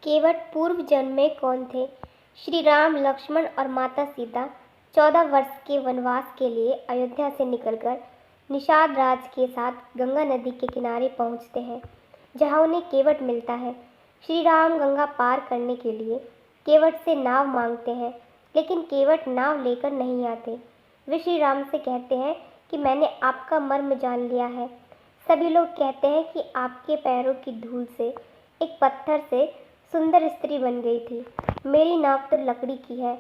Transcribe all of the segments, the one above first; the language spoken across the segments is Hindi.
केवट पूर्व जन्म में कौन थे? श्री राम, लक्ष्मण और माता सीता 14 वर्ष के वनवास के लिए अयोध्या से निकलकर निषाद राज के साथ गंगा नदी के किनारे पहुंचते हैं, जहां उन्हें केवट मिलता है। श्री राम गंगा पार करने के लिए केवट से नाव मांगते हैं, लेकिन केवट नाव लेकर नहीं आते। वे श्री राम से कहते हैं कि मैंने आपका मर्म जान लिया है। सभी लोग कहते हैं कि आपके पैरों की धूल से एक पत्थर से सुंदर स्त्री बन गई थी। मेरी नाव तो लकड़ी की है,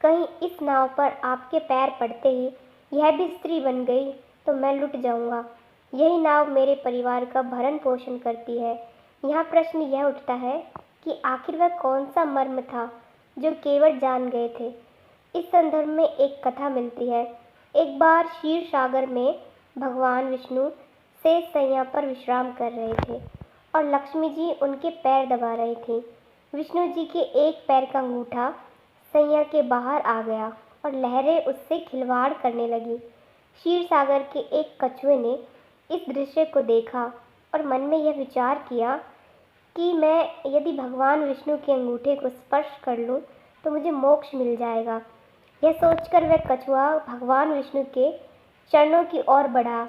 कहीं इस नाव पर आपके पैर पड़ते ही यह भी स्त्री बन गई तो मैं लुट जाऊंगा। यही नाव मेरे परिवार का भरण पोषण करती है। यहाँ प्रश्न यह उठता है कि आखिर वह कौन सा मर्म था जो केवट जान गए थे। इस संदर्भ में एक कथा मिलती है। एक बार क्षीर सागर में भगवान विष्णु शेष शैया पर विश्राम कर रहे थे और लक्ष्मी जी उनके पैर दबा रही थी। विष्णु जी के एक पैर का अंगूठा सैया के बाहर आ गया और लहरें उससे खिलवाड़ करने लगी। क्षीर सागर के एक कछुए ने इस दृश्य को देखा और मन में यह विचार किया कि मैं यदि भगवान विष्णु के अंगूठे को स्पर्श कर लूं तो मुझे मोक्ष मिल जाएगा। यह सोचकर वह कछुआ भगवान विष्णु के चरणों की ओर बढ़ा।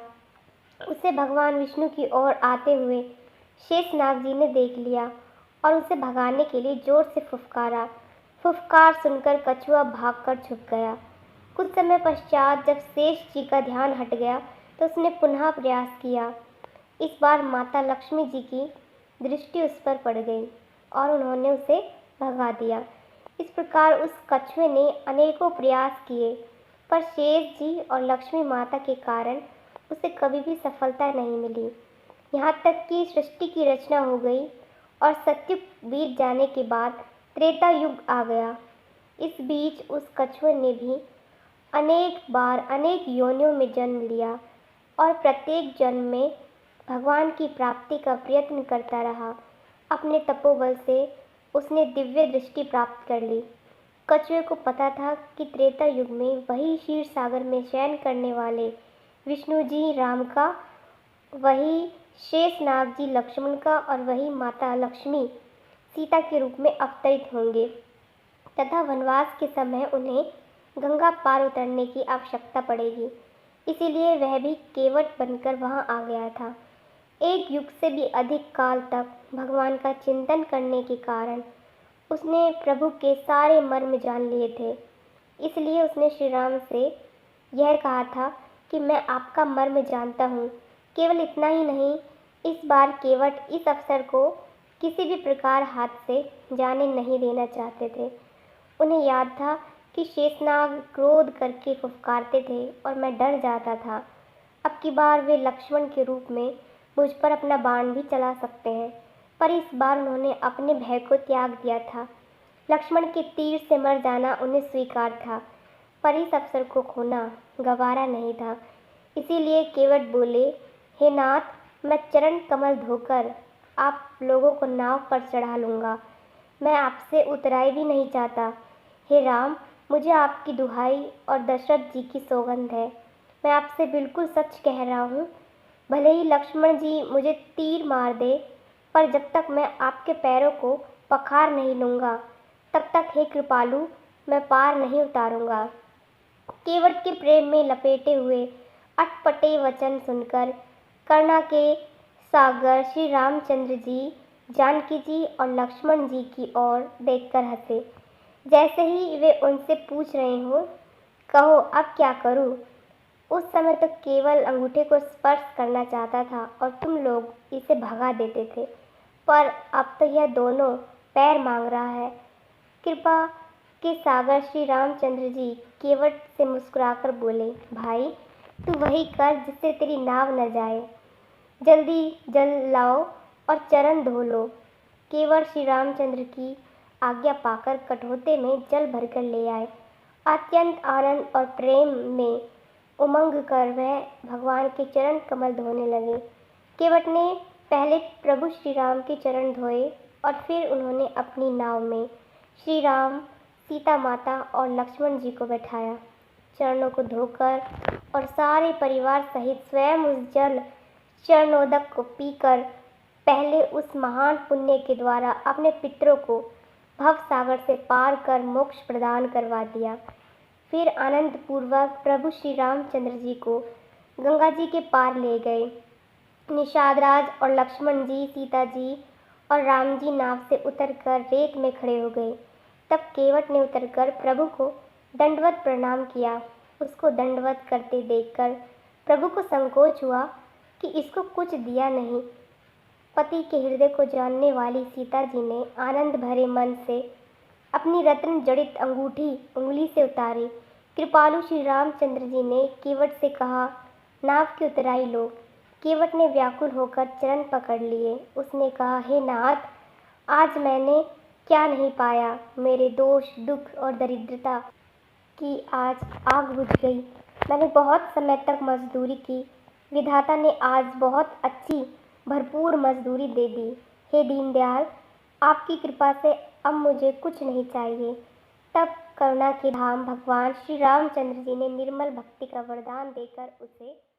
उसे भगवान विष्णु की ओर आते हुए शेषनाग जी ने देख लिया और उसे भगाने के लिए जोर से फुफकारा। फुफकार सुनकर कछुआ भागकर छुप गया। कुछ समय पश्चात जब शेष जी का ध्यान हट गया तो उसने पुनः प्रयास किया। इस बार माता लक्ष्मी जी की दृष्टि उस पर पड़ गई और उन्होंने उसे भगा दिया। इस प्रकार उस कछुए ने अनेकों प्रयास किए, पर शेष जी और लक्ष्मी माता के कारण उसे कभी भी सफलता नहीं मिली। यहाँ तक कि सृष्टि की रचना हो गई और सतयुग बीत जाने के बाद त्रेता युग आ गया। इस बीच उस कछुए ने भी अनेक बार अनेक योनियों में जन्म लिया और प्रत्येक जन्म में भगवान की प्राप्ति का प्रयत्न करता रहा। अपने तपोबल से उसने दिव्य दृष्टि प्राप्त कर ली। कछुए को पता था कि त्रेता युग में वही क्षीर सागर में शयन करने वाले विष्णु जी राम का, वही शेषनाग जी लक्ष्मण का और वही माता लक्ष्मी सीता के रूप में अवतरित होंगे तथा वनवास के समय उन्हें गंगा पार उतरने की आवश्यकता पड़ेगी। इसीलिए वह भी केवट बनकर वहां आ गया था। एक युग से भी अधिक काल तक भगवान का चिंतन करने के कारण उसने प्रभु के सारे मर्म जान लिए थे। इसलिए उसने श्री राम से यह कहा था कि मैं आपका मर्म जानता हूँ। केवल इतना ही नहीं, इस बार केवट इस अवसर को किसी भी प्रकार हाथ से जाने नहीं देना चाहते थे। उन्हें याद था कि शेषनाग क्रोध करके फुफकारते थे और मैं डर जाता था। अब की बार वे लक्ष्मण के रूप में मुझ पर अपना बाण भी चला सकते हैं, पर इस बार उन्होंने अपने भय को त्याग दिया था। लक्ष्मण के तीर से मर जाना उन्हें स्वीकार था, पर इस अवसर को खोना गवारा नहीं था। इसीलिए केवट बोले, हे नाथ, मैं चरण कमल धोकर आप लोगों को नाव पर चढ़ा लूँगा। मैं आपसे उतराई भी नहीं चाहता। हे राम, मुझे आपकी दुहाई और दशरथ जी की सौगंध है, मैं आपसे बिल्कुल सच कह रहा हूँ। भले ही लक्ष्मण जी मुझे तीर मार दे, पर जब तक मैं आपके पैरों को पखार नहीं लूँगा तब तक हे कृपालु मैं पार नहीं उतारूँगा। केवट के प्रेम में लपेटे हुए अटपटे वचन सुनकर करुणा के सागर श्री रामचंद्र जी जानकी जी और लक्ष्मण जी की ओर देखकर हंसे। जैसे ही वे उनसे पूछ रहे हो, कहो अब क्या करूं? उस समय तो केवल अंगूठे को स्पर्श करना चाहता था और तुम लोग इसे भगा देते थे, पर अब तो यह दोनों पैर मांग रहा है। कृपा के सागर श्री रामचंद्र जी केवट से मुस्कुराकर बोले, भाई तू वही कर जिससे तेरी नाव न जाए। जल्दी जल लाओ और चरण धो लो। केवट श्री रामचंद्र की आज्ञा पाकर कटोते में जल भरकर ले आए। अत्यंत आनंद और प्रेम में उमंग कर वह भगवान के चरण कमल धोने लगे। केवट ने पहले प्रभु श्री राम के चरण धोए और फिर उन्होंने अपनी नाव में श्री राम, सीता माता और लक्ष्मण जी को बैठाया। चरणों को धोकर और सारे परिवार सहित स्वयं उस जल चरणोदक को पीकर पहले उस महान पुण्य के द्वारा अपने पितरों को भव सागर से पार कर मोक्ष प्रदान करवा दिया। फिर आनंद पूर्वक प्रभु श्री रामचंद्र जी को गंगा जी के पार ले गए। निषाद राज और लक्ष्मण जी, सीता जी और राम जी नाव से उतरकर रेत में खड़े हो गए। तब केवट ने उतरकर प्रभु को दंडवत प्रणाम किया। उसको दंडवत करते देखकर प्रभु को संकोच हुआ कि इसको कुछ दिया नहीं। पति के हृदय को जानने वाली सीता जी ने आनंद भरे मन से अपनी रत्न जड़ित अंगूठी उंगली से उतारी। कृपालु श्री रामचंद्र जी ने केवट से कहा, नाव की उतराई लो। केवट ने व्याकुल होकर चरण पकड़ लिए। उसने कहा, हे नाथ, आज मैंने क्या नहीं पाया। मेरे दोष, दुख और दरिद्रता की आज आग बुझ गई। मैंने बहुत समय तक मजदूरी की। विधाता ने आज बहुत अच्छी भरपूर मजदूरी दे दी। हे दीनदयाल, आपकी कृपा से अब मुझे कुछ नहीं चाहिए। तब करुणा के धाम भगवान श्री रामचंद्र जी ने निर्मल भक्ति का वरदान देकर उसे